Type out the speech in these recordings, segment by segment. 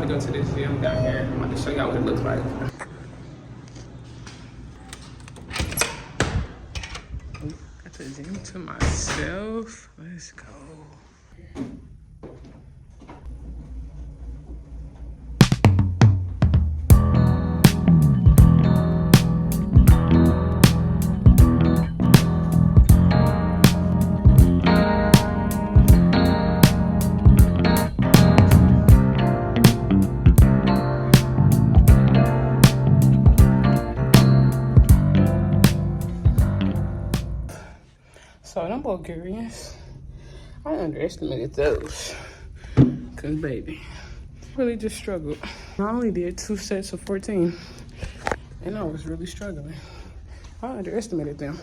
I go to this gym down here. I'm about to show y'all what it looks like. Got the gym to myself. Let's go. So them Bulgarians, I underestimated those. Cause baby, really just struggled. I only did 2 sets of 14 and I was really struggling. I underestimated them.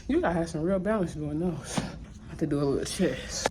You gotta have some real balance doing those. I have to do a little chest.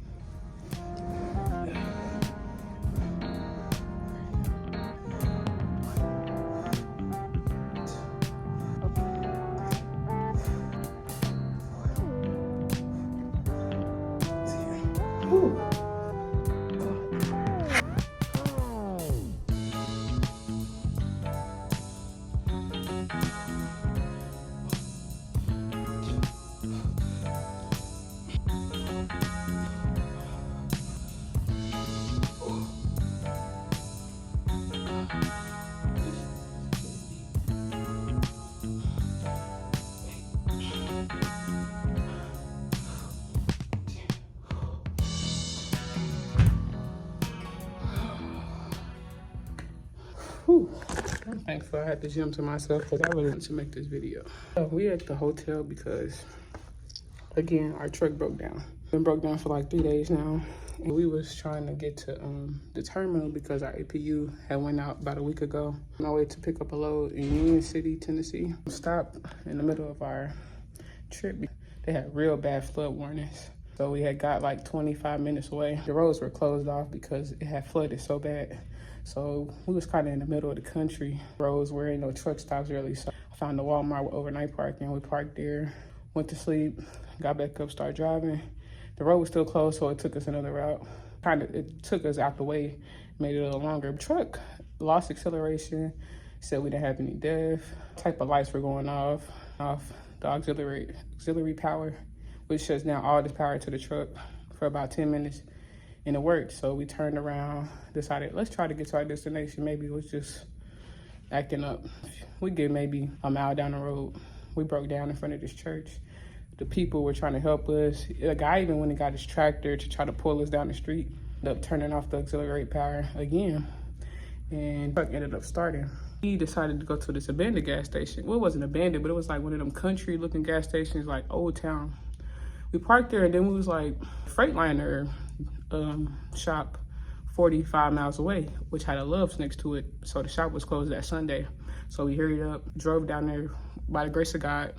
I'm thankful I had the gym to myself because I really wanted to make this video. So we at the hotel because, again, our truck broke down. Been broke down for like 3 days now. And we was trying to get to the terminal because our APU had went out about a week ago. On our way to pick up a load in Union City, Tennessee. Stopped in the middle of our trip. They had real bad flood warnings. So we had got like 25 minutes away. The roads were closed off because it had flooded so bad. So we was kind of in the middle of the country, roads where ain't no truck stops really. So I found the Walmart with overnight parking. We parked there, went to sleep, got back up, started driving. The road was still closed, so it took us another route. It took us out the way, made it a little longer. Truck lost acceleration, said we didn't have any death. Type of lights were going off the auxiliary power, which shuts down all this power to the truck for about 10 minutes. And it worked, so we turned around, decided, let's try to get to our destination. Maybe it was just acting up. We get maybe a mile down the road. We broke down in front of this church. The people were trying to help us. A guy even went and got his tractor to try to pull us down the street. Ended up turning off the auxiliary power again, and the truck ended up starting. He decided to go to this abandoned gas station. Well, it wasn't abandoned, but it was like one of them country-looking gas stations, like Old Town. We parked there, and then we was like, Freightliner shop 45 miles away, which had a Love's next to it. So the shop was closed that Sunday. So we hurried up, drove down there by the grace of God,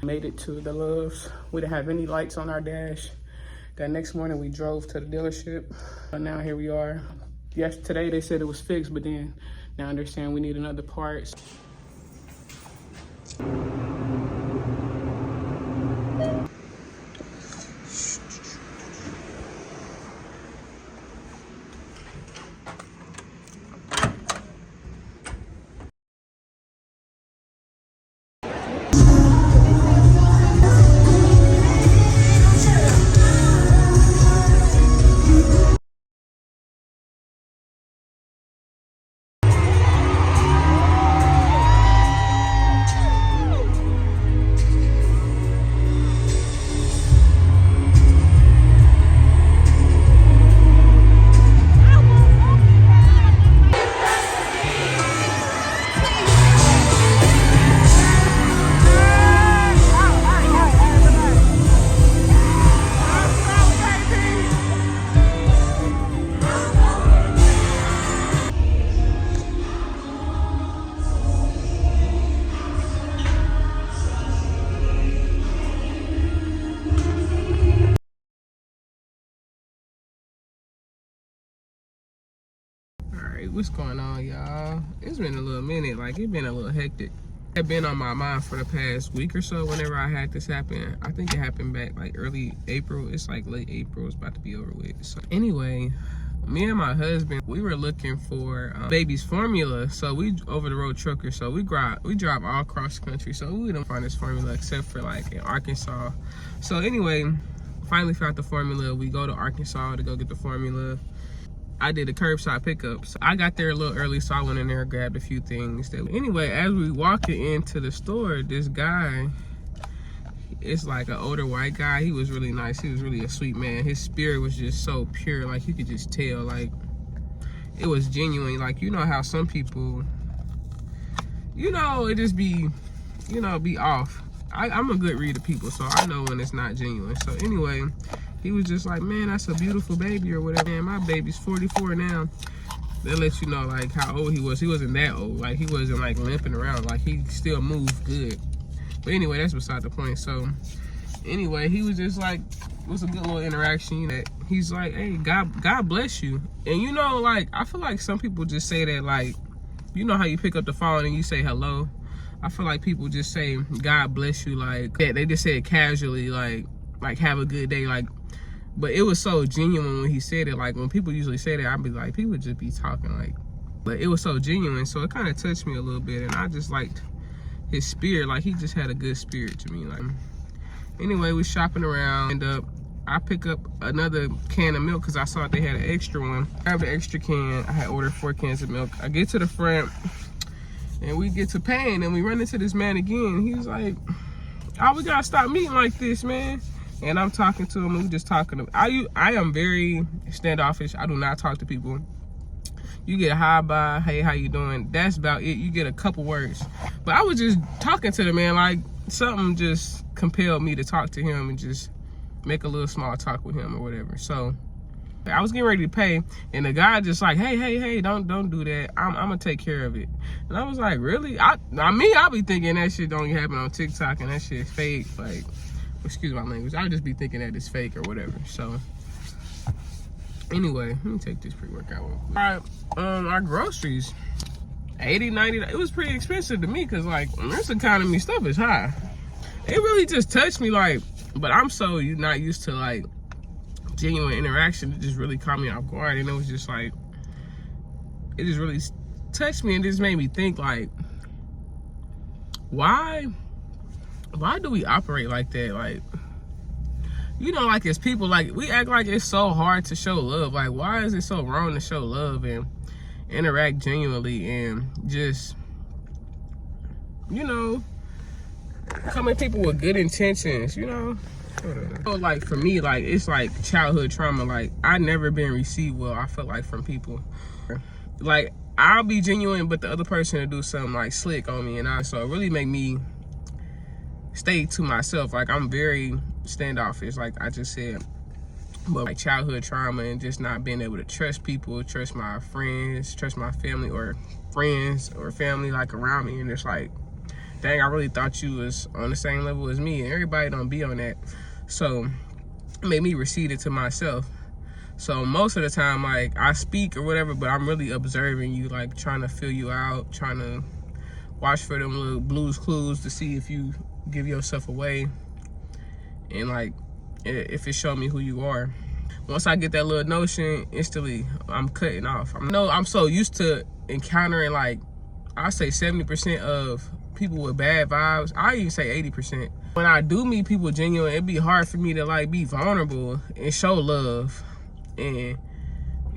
made it to the Love's. We didn't have any lights on our dash. That next morning we drove to the dealership. And now here we are. Yes, today they said it was fixed, but then now they're saying we need another part. What's going on, y'all? It's been a little minute, like it's been a little hectic. It been on my mind for the past week or so whenever I had this happen. I think it happened back like early April. It's like late April, it's about to be over with. So anyway, me and my husband, we were looking for baby's formula. So we over the road trucker. So we drive all across the country. So we don't find this formula except for like in Arkansas. So anyway, finally found the formula. We go to Arkansas to go get the formula. I did a curbside pickup. So I got there a little early, so I went in there and grabbed a few things. Anyway, as we walking into the store, this guy, it's like an older white guy. He was really nice. He was really a sweet man. His spirit was just so pure. Like, you could just tell, like, it was genuine. Like, you know how some people, you know, it just be, you know, be off. I'm a good reader of people, so I know when it's not genuine. So anyway, he was just like, man, that's a beautiful baby or whatever. Man, my baby's 44 now. That lets you know, like, how old he was. He wasn't that old. Like, he wasn't, like, limping around. Like, he still moved good. But anyway, that's beside the point. So anyway, he was just like, it was a good little interaction. You know, he's like, hey, God bless you. And you know, like, I feel like some people just say that, like, you know how you pick up the phone and you say hello? I feel like people just say, God bless you, like, they just say it casually, like have a good day, like, but it was so genuine when he said it. Like, when people usually say that, I'd be like, people just be talking, like, but it was so genuine. So it kind of touched me a little bit, and I just liked his spirit. Like, he just had a good spirit to me. Like, anyway, we shopping around, and I pick up another can of milk because I saw they had an extra one. I have the extra can. I had ordered 4 cans of milk. I get to the front, and we get to paying, and we run into this man again. He was like, oh, we gotta stop meeting like this, man. And I'm talking to him, and we just talking. I am very standoffish. I do not talk to people. You get a hi, bye, hey, how you doing? That's about it. You get a couple words. But I was just talking to the man, like, something just compelled me to talk to him and just make a little small talk with him or whatever. So I was getting ready to pay, and the guy just like, hey, don't do that. I'm gonna take care of it. And I was like, really? I be thinking that shit don't happen on TikTok and that shit fake. Like, excuse my language. I just be thinking that it's fake or whatever. So anyway, let me take this pre-workout one. All right, our groceries, $80, $90. It was pretty expensive to me because, like, this economy stuff is high. It really just touched me, like, but I'm so not used to, like, genuine interaction. It just really caught me off guard, and it was just like, it just really touched me, and just made me think, like, why do we operate like that? Like, you know, like, as people, like, we act like it's so hard to show love. Like, why is it so wrong to show love and interact genuinely and just, you know, come at people with good intentions, you know? So, like, for me, like, it's like childhood trauma. Like, I never been received well, I feel like, from people. Like, I'll be genuine, but the other person will do something, like, slick on me, and so it really make me stay to myself. Like, I'm very standoffish, like I just said. But, like, childhood trauma and just not being able to trust people, trust my friends, trust my family, or friends or family, like, around me, and it's like, dang, I really thought you was on the same level as me, and everybody don't be on that. So it made me recede it to myself. So most of the time, like, I speak or whatever, but I'm really observing you, like, trying to feel you out, trying to watch for them little Blue's Clues to see if you give yourself away, and, like, if it showed me who you are. Once I get that little notion, instantly I'm cutting off. I'm so used to encountering, like, I say 70% of people with bad vibes. I even say 80%. When I do meet people genuine, it'd be hard for me to, like, be vulnerable and show love and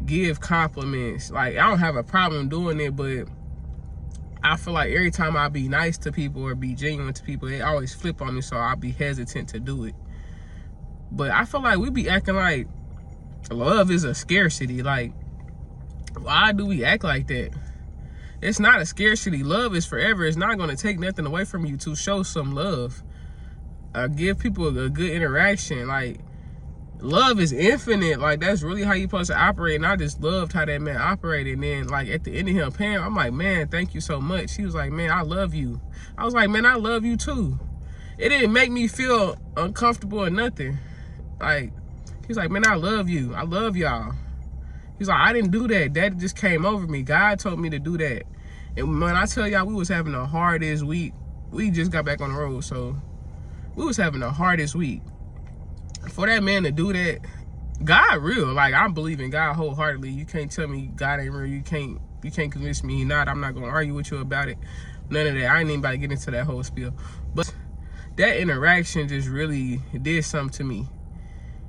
give compliments. Like, I don't have a problem doing it, but I feel like every time I be nice to people or be genuine to people, they always flip on me, so I'll be hesitant to do it. But I feel like we be acting like love is a scarcity. Like, why do we act like that? It's not a scarcity. Love is forever. It's not going to take nothing away from you to show some love. Give people a good interaction. Like, love is infinite. Like, that's really how you're supposed to operate. And I just loved how that man operated. And then, like, at the end of him paying, I'm like, man, thank you so much. He was like, man, I love you. I was like, man, I love you too. It didn't make me feel uncomfortable or nothing. Like, he's like, man, I love you. I love y'all. He's like, I didn't do that. That just came over me. God told me to do that. And when I tell y'all, we was having the hardest week. We just got back on the road, so we was having the hardest week. For that man to do that, God real. Like, I believe in God wholeheartedly. You can't tell me God ain't real. You can't convince me he not. I'm not gonna argue with you about it. None of that. I ain't even about to get into that whole spiel. But that interaction just really did something to me.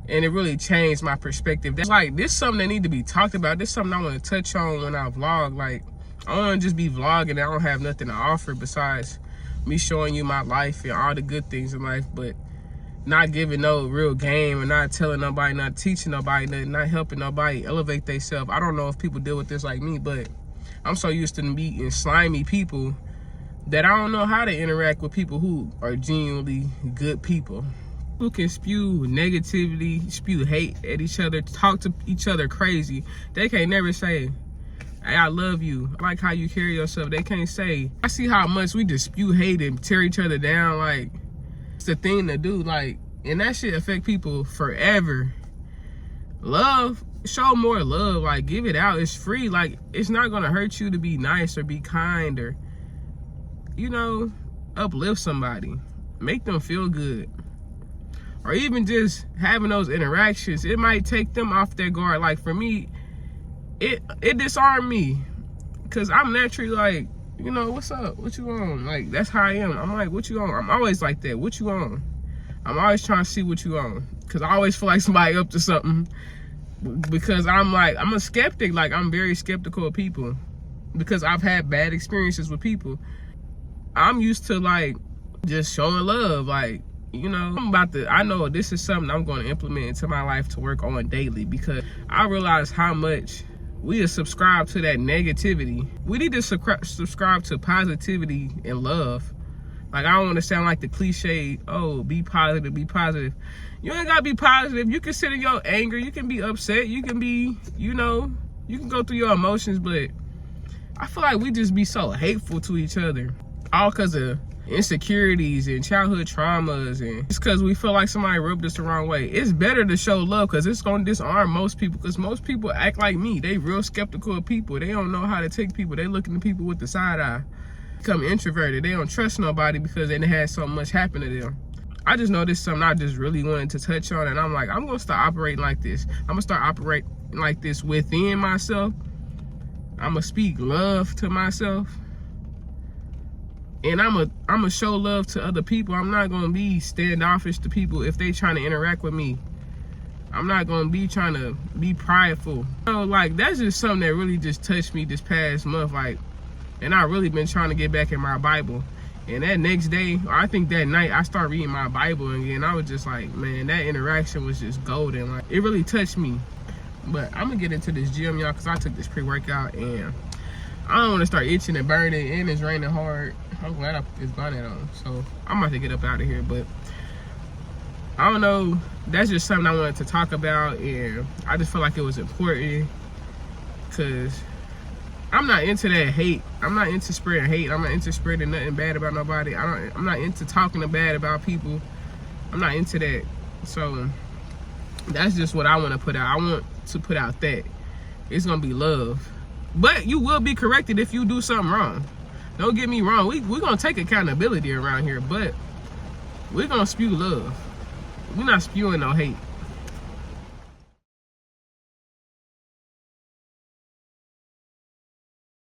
And it really changed my perspective. That's like, this is something that need to be talked about. This is something I want to touch on when I vlog. Like, I don't want to just be vlogging and I don't have nothing to offer besides me showing you my life and all the good things in life, but not giving no real game and not telling nobody, not teaching nobody, not helping nobody elevate themselves. I don't know if people deal with this like me, but I'm so used to meeting slimy people that I don't know how to interact with people who are genuinely good people. Who can spew negativity, spew hate at each other, talk to each other crazy. They can't never say, hey, I love you, I like how you carry yourself. They can't say, I see how much we just spew hate and tear each other down. Like, it's the thing to do. Like, and that shit affect people forever. Love, show more love. Like, give it out. It's free. Like, it's not gonna hurt you to be nice or be kind or, you know, uplift somebody, make them feel good. Or even just having those interactions, it might take them off their guard. Like, for me, it disarmed me, because I'm naturally like, you know, what's up, what you on? Like, that's how I am. I'm like, what you on? I'm always like that. What you on? I'm always trying to see what you on, because I always feel like somebody up to something, because I'm a skeptic. Like, I'm very skeptical of people because I've had bad experiences with people. I'm used to, like, just showing love. Like, you know, I know this is something I'm going to implement into my life to work on daily, because I realize how much we are subscribed to that negativity. We need to subscribe to positivity and love. Like, I don't want to sound like the cliche, oh, be positive, be positive. You ain't got to be positive. You can sit in your anger. You can be upset. You can be, you know, you can go through your emotions, but I feel like we just be so hateful to each other. All because of insecurities and childhood traumas, and it's because we feel like somebody rubbed us the wrong way. It's better to show love, because it's going to disarm most people, because most people act like me. They real skeptical of people. They don't know how to take people. They looking at people with the side eye. Become introverted. They don't trust nobody because they had so much happen to them. I just know this is something I just really wanted to touch on, and I'm like, I'm going to start operating like this. I'm going to start operating like this within myself. I'm going to speak love to myself. And I'm a show love to other people. I'm not gonna be standoffish to people if they trying to interact with me. I'm not gonna be trying to be prideful. You know, like, that's just something that really just touched me this past month. Like, and I really been trying to get back in my Bible. And that next day, or I think that night, I started reading my Bible again. I was just like, man, that interaction was just golden. Like, it really touched me. But I'm gonna get into this gym, y'all, because I took this pre-workout and I don't want to start itching and burning, and it's raining hard. I'm glad I put this bonnet on, so I'm about to get up out of here. But I don't know, that's just something I wanted to talk about, and I just feel like it was important, because I'm not into that hate. I'm not into spreading hate. I'm not into spreading nothing bad about nobody. I'm not into talking bad about people. I'm not into that. So that's just what I want to put out. I want to put out that it's gonna be love. But you will be corrected if you do something wrong. Don't get me wrong. We're going to take accountability around here, but we're going to spew love. We're not spewing no hate.